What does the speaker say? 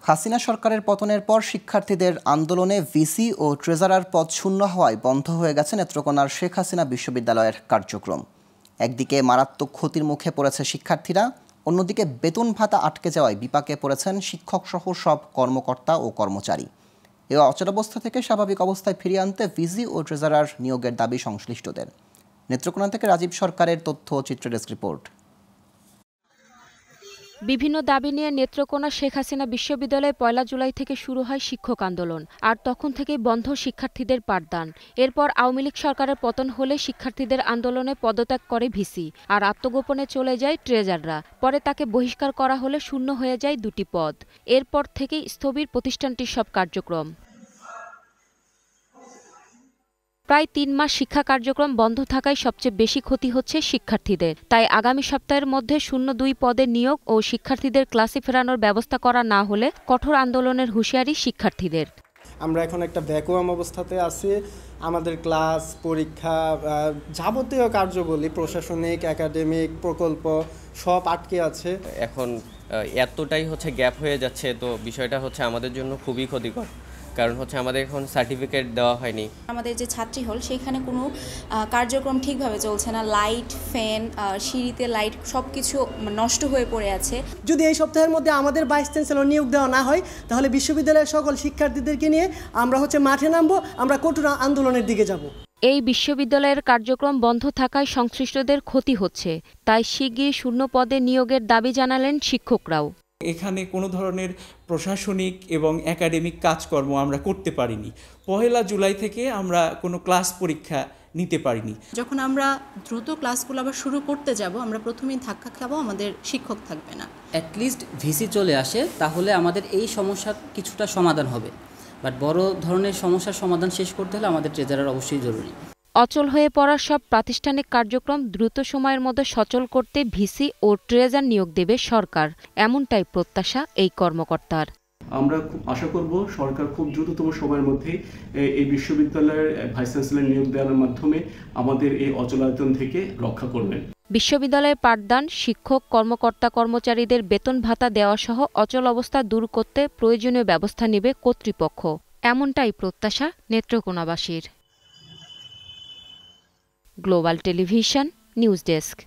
হাসিনা সরকারের পতনের পর শিক্ষার্থীদের আন্দোলনে ভিসি ও ট্রেজারার পদ শূন্য হওয়ায় বন্ধ হয়ে গেছে নেত্রকোনার শেখ হাসিনা বিশ্ববিদ্যালয়ের কার্যক্রম। একদিকে মারাত্মক ক্ষতির মুখে পড়েছে শিক্ষার্থীরা, অন্যদিকে বেতন ভাতা আটকে যাওয়ায় বিপাকে পড়েছেন শিক্ষকসহ সব কর্মকর্তা ও কর্মচারী। এই অচলাবস্থা থেকে স্বাভাবিক অবস্থায় ফিরিয়ে আনতে ভিসি ও ট্রেজারার নিয়োগের দাবি সংশ্লিষ্টদের। নেত্রকোনা থেকে রাজীব সরকারের তথ্য ও চিত্র ডেস্ক রিপোর্ট। বিভিন্ন দাবি নিয়ে নেত্রকোনা শেখ হাসিনা বিশ্ববিদ্যালয়ে ১ জুলাই থেকে শুরু হয় শিক্ষক আন্দোলন। আর তখন থেকেই বন্ধ শিক্ষার্থীদের পাঠদান। এরপর আওয়ামী লীগ সরকারের পতন হলে শিক্ষার্থীদের আন্দোলনে পদত্যাগ করে ভিসি, আর আত্মগোপনে চলে যায় ট্রেজাররা। পরে তাকে বহিষ্কার করা হলে শূন্য হয়ে যায় ২টি পদ। এরপর থেকেই স্থবির প্রতিষ্ঠানটির সব কার্যক্রম। প্রায় ৩ মাস শিক্ষা কার্যক্রম বন্ধ থাকায় সবচেয়ে বেশি ক্ষতি হচ্ছে শিক্ষার্থীদের। তাই আগামী সপ্তাহের মধ্যে ০২ পদে নিয়োগ ও শিক্ষার্থীদের ক্লাসে ফেরানোর ব্যবস্থা করা না হলে কঠোর আন্দোলনের হুঁশিয়ারি শিক্ষার্থীদের। আমরা এখন একটা ভ্যাকুয়াম অবস্থাতে আছি। আমাদের ক্লাস, পরীক্ষা, যাবতীয় কার্যবলী, প্রশাসনিক, একাডেমিক, প্রকল্প সব আটকে আছে। এখন এতটাই গ্যাপ হয়ে যাচ্ছে, তো বিষয়টা আমাদের জন্য খুবই ক্ষতিকর। কারণ আমাদের এখন সার্টিফিকেট দেওয়া হয়নি। আমাদের যে ছাত্রী হল সেখানে কোনো কার্যক্রম ঠিকভাবে চলছে না। লাইট, ফ্যান, সিঁড়িতে লাইট সবকিছু নষ্ট হয়ে পড়ে আছে। যদি এই সপ্তাহের মধ্যে আমাদের ভাইস চ্যান্সেলর নিয়োগ দেওয়া না হয়, তাহলে বিশ্ববিদ্যালয়ের সকল শিক্ষার্থীদেরকে নিয়ে আমরা মাঠে নামবো, আমরা কঠোর আন্দোলনের দিকে যাব। এই বিশ্ববিদ্যালয়ের কার্যক্রম বন্ধ থাকায় সংশ্লিষ্টদের ক্ষতি হচ্ছে। তাই শিগগিরই শূন্য পদে নিয়োগের দাবি জানালেন শিক্ষকরাও। এখানে কোনো ধরনের প্রশাসনিক এবং একাডেমিক কাজকর্ম আমরা করতে পারিনি। ১ জুলাই থেকে আমরা কোনো ক্লাস পরীক্ষা নিতে পারিনি। যখন আমরা দ্রুত ক্লাসগুলো আবার শুরু করতে যাব, আমরা প্রথমেই ধাক্কা খাবো, আমাদের শিক্ষক থাকবে না। অ্যাটলিস্ট ভিসি চলে আসে, তাহলে আমাদের এই সমস্যার কিছুটা সমাধান হবে। বাট বড় ধরনের সমস্যার সমাধান শেষ করতে হলে আমাদের ট্রেজারার অবশ্যই জরুরি। অচল হয়ে পড়া সব প্রাতিষ্ঠানিক কার্যক্রম দ্রুত সময়ের মধ্যে সচল করতে ভিসি ও ট্রেজার নিয়োগ দেবে সরকার, এমনটাই প্রত্যাশা এই কর্মকর্তার। আমরা খুব আশা করব সরকার খুব দ্রুততম সময়ের মধ্যে এই বিশ্ববিদ্যালয়ের ভাইস চ্যান্সেলর নিয়োগ দেওয়ার মাধ্যমে আমাদের এই অচলায়তন থেকে রক্ষা করবেন। বিশ্ববিদ্যালয়ে পাঠদান, শিক্ষক, কর্মকর্তা কর্মচারীদের বেতন ভাতা দেওয়া সহ অচল অবস্থা দূর করতে প্রয়োজনীয় ব্যবস্থা নেবে কর্তৃপক্ষ, এমনটাই প্রত্যাশা নেত্রকোনাবাসীর। Global television news desk.